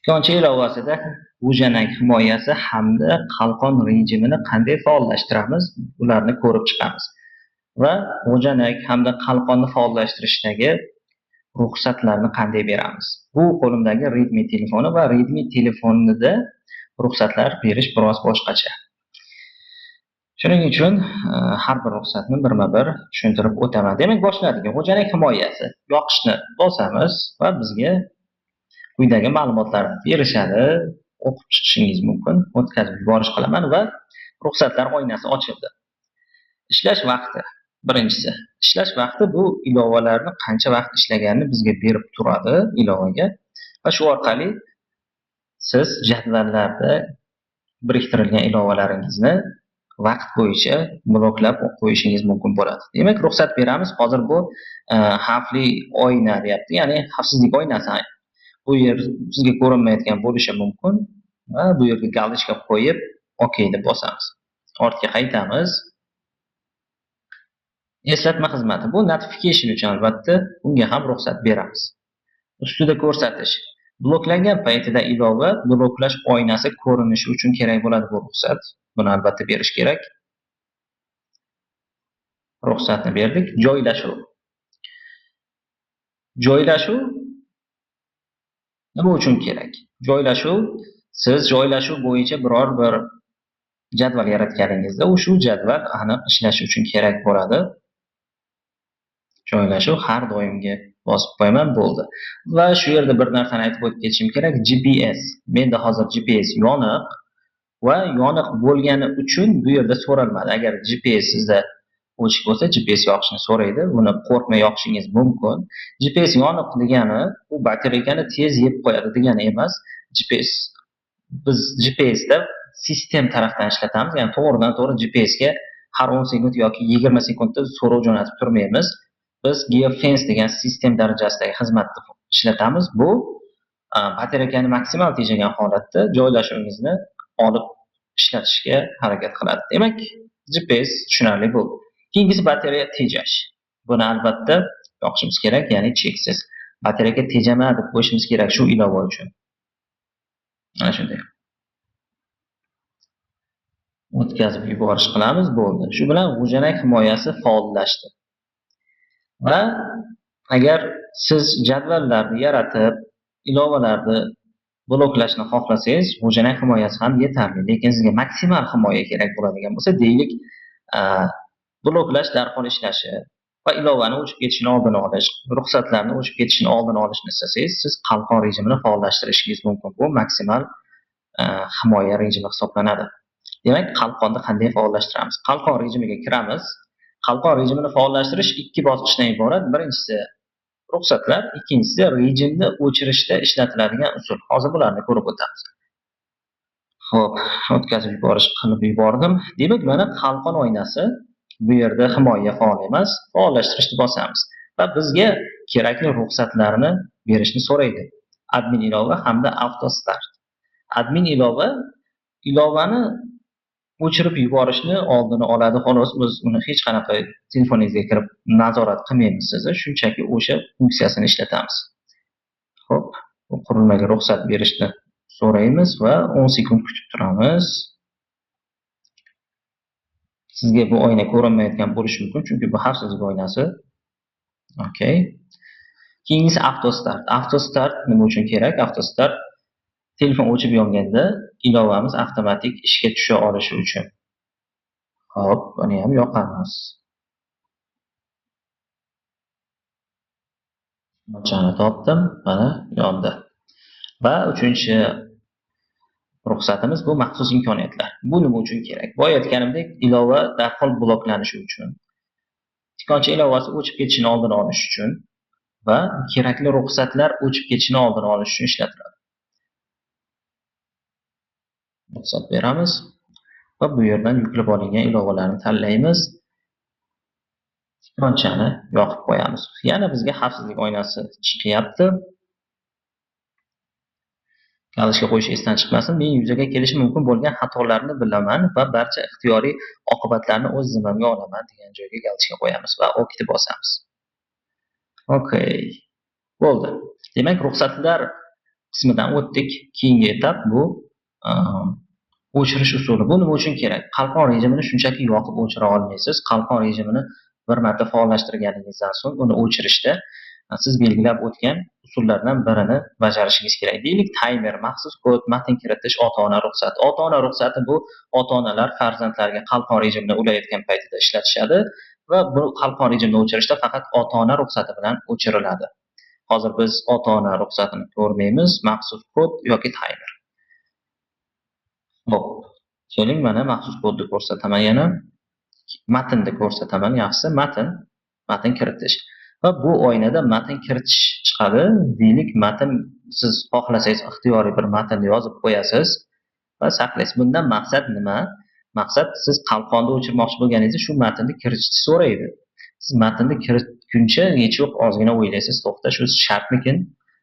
Konchi ilovasida g'ujanak himoyasi hamda qalqon rejimini qanday faollashtiramiz, ularni ko'rib chiqamiz. Va g'ujanak hamda qalqonni faollashtirishdagi ruxsatlarni qanday beramiz. Bu qo'limdagi Redmi telefoni va Redmi telefonida ruxsatlar berish biroz boshqacha. Shuning uchun har bir ruxsatni birma-bir tushuntirib o'taman. Demak, boshladik. G'ujanak himoyasi. Yoqishni bosamiz va bizga quyidagi ma'lumotlarni berishadi. O'qib chiqishingiz mumkin. O'tkazib yuborish qilaman va ruxsatlar oynasi ochildi. Ishlash vaqti. Birinchisi, ishlash vaqti bu ilovalarni qancha vaqt ishlaganini bizga berib turadi ilovaga va shu orqali siz jadvallarda biriktirilgan ilovalaringizni vaqt bo'yicha bloklab qo'yishingiz mumkin bo'ladi. Demak, ruxsat beramiz. Hozir bu xavfli oyna deyapti, ya'ni xavfsizlik oynasi. Bu yer sizga ko'rinmayotgan bo'lishi mumkin va bu yerga galishka qo'yib, OK deb bosamiz. Ortga qaytamiz. Eslatma xizmati. Bu notification uchun albatta bunga ham ruxsat beramiz. Ustida ko'rsatish. Bloklangan paytida ilova bloklash oynasi ko'rinishi uchun kerak bo'ladi bu ruxsat. Buni albatta berish kerak. Ruxsatni berdik. Joylashuv. Joylashuv nima uchun kerak? Joylashuv, siz joylashuv bo'yicha biror bir jadval yaratganingizda, shu jadval aniq ishlashi uchun kerak bo'ladi. Joylashuv har doimga bosib qo'yaman, bo'ldi. Va shu yerda bir narsani aytib o'tib ketishim kerak. GPS. Menda hozir GPS yoniq va yoniq bo'lgani uchun bu yerda so'ralmadi. Agar GPS sizda o'chik bo'lsa, GPS yoqishni so'raydi. Buni qo'rqmay yoqishingiz mumkin. GPS yoniq degani u batareyani tez yeb qo'yadi degani emas. Biz GPS da sistem tarafdan ishlatamiz. Ya'ni to'g'ridan-to'g'ri GPS ga har 10 sekund yoki 20 sekundda so'rov jo'natib turmaymiz. Biz Geofence degan sistem darajasidagi xizmatni ishlatamiz. Bu batareyani maksimal tejagan holatda joylashuvingizni olib ishlatishga harakat qiladi. Demak, GPS tushunarli bo'ldi. Keyingisi batareya tejash. Buni albatta yoqishimiz kerak, ya'ni cheksiz. Batareyaga tejama deb qo'yishimiz kerak shu ilova uchun. Mana shunday. O'tkazib yuborish qilamiz, bo'ldi. Shu bilan g'ujanak himoyasi faollashdi. Va agar siz jadvallarni yaratib, ilovalarni bloklashni xohlasangiz, g'ujanak himoyasi ham yetarli. Lekin sizga maksimal himoya kerak bo'ladigan bo'lsa, deylik, bloklash darhol ishlashi va ilovani o'chib ketishini oldini olish, ruxsatlarni o'chib ketishini oldini olishni istasangiz, siz qalqon rejimini faollashtirishingiz mumkin. Bu maksimal himoya rejimi hisoblanadi. Demak, qalqonni qanday faollashtiramiz? Qalqon rejimiga kiramiz. Qalqon rejimini faollashtirish ikki bosqichdan iborat. Birinchisi ruxsatlar, ikkinchisi rejimni o'chirishda ishlatiladigan usul. Hozir bularni ko'rib o'tamiz. Xo'p, o'tkazib yuborish qilib yubordim. Demak, mana qalqon oynasi bu yerda himoya faol emas, faollashtirishni bosamiz va bizga kerakli ruxsatlarni berishni so'raydi. Admin ilova hamda auto start. Admin ilovani o'chirib yuborishni oldini oladi. Xolos, biz uni hech qanaqa telefoningizga kirib nazorat qilmaymiz sizni, shunchaki o'sha funksiyasini ishlatamiz. Xo'p, bu qurilmaga ruxsat berishni so'raymiz va 10 sekund kutib turamiz. Sizga bu oyna ko'rinmayotgan bo'lishi mumkin, chunki bu xavfsizlik oynasi. OK. Keyingisi auto start. Auto start nima uchun kerak? Auto start telefon o'chib yonganda ilovamiz avtomatik ishga tusha olishi uchun. Hop, buni ham yoqamiz. Mochani topdim, mana yondi. Va uchinchi ruxsatimiz bu maxsus imkoniyatlar. Bu nima uchun kerak? Boya aytganimdek, ilova darhol bloklanishi uchun, tikoncha ilovasi o'chib ketishini oldini olish uchun va kerakli ruxsatlar o'chib ketishini oldini olish uchun ishlatiladi. Ruxsat beramiz va bu yerdan yuklab olingan ilovalarni tanlaymiz. Tikonchani yoqib qo'yamiz. Yana bizga xavfsizlik oynasi chiqyapti. Galishga qo'yish esdan chiqmasin. Men yuzaga kelishi mumkin bo'lgan xatolarni bilaman va barcha ixtiyoriy oqibatlarni o'z zimmamga olaman degan joyga galishga qo'yamiz va OK deb bosamiz. OK. Bo'ldi. Demak, ruxsatlar qismidan o'tdik. Keyingi etap bu o'chirish usuli. Bu nima uchun kerak? Qalqon rejimini shunchaki yoqib o'chira olmaysiz. Qalqon rejimini bir marta faollashtirganingizdan so'ng uni o'chirishda siz belgilab o'tgan usullardan birini bajarishingiz kerak. Deylik, taymer, maxsus kod, matn kiritish, ota-ona ruxsati. Ota-ona ruxsati bu ota-onalar farzandlariga qalqon rejimini ulayotgan paytida ishlatishadi va bu qalqon rejimini o'chirishda faqat ota-ona ruxsati bilan o'chiriladi. Hozir biz ota-ona ruxsatini ko'rmaymiz, maxsus kod yoki taymer. Xo'p, keling mana maxsus kodni ko'rsataman yana. Matnni ko'rsataman, yaxshisi matn kiritish. Va bu oynada matn kiritish chiqadi. Deylik, matn siz xohlasangiz ixtiyoriy bir matnni yozib qo'yasiz va saqlaysiz. Bundan maqsad nima? Maqsad, siz qalqonni o'chirmoqchi bo'lganingizda shu matnni kiritishni so'raydi. Siz matnni kiritguncha nechuk ozgina o'ylaysiz, to'xta, shu shartmikin,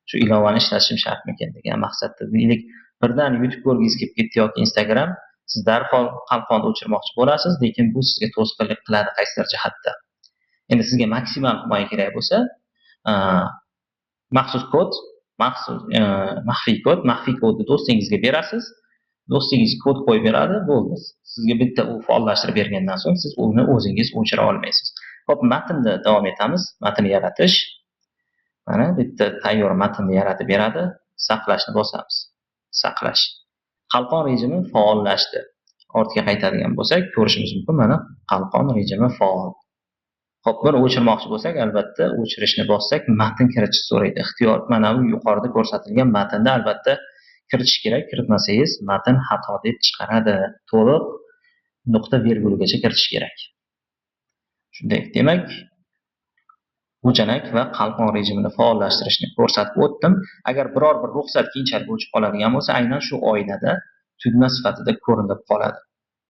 shu ilovani ishlatishim shartmikin degan maqsadda. Deylik, birdan YouTube ko'rgingiz kelib ketdi yoki Instagram, siz darhol qalqonni o'chirmoqchi bo'lasiz, lekin bu sizga to'sqinlik qiladi qaysidir jihatda. Endi sizga maksimal himoya kerak bo'lsa, maxsus kod, maxfiy kodni do'stingizga berasiz. Do'stingiz kod qo'yib beradi, bo'ldi. Sizga bitta u faollashtirib bergandan so'ng siz uni o'zingiz o'chira olmaysiz. Xo'p, matnda davom etamiz. Matn yaratish. Mana bitta tayyor matnni yaratib beradi. Saqlashni bosamiz. Saqlash. Qalqon rejimi faollashdi. Ortga qaytadigan bo'lsak, ko'rishimiz mumkin, mana qalqon rejimi faol. Xo'p, buni o'chirmoqchi bo'lsak, albatta o'chirishni bossak, matn kiritishni so'raydi. Ixtiyor, mana bu yuqorida ko'rsatilgan matnda albatta kiritish kerak. Kiritmasangiz matn xato deb chiqaradi. To'liq nuqta virgulgacha kiritish kerak. Shunday, demak, o'chanak va qalqon rejimini faollashtirishni ko'rsatib o'tdim. Agar biror bir ruxsat keyinchalik o'chib qoladigan bo'lsa, aynan shu oynada tugma sifatida ko'rinib qoladi.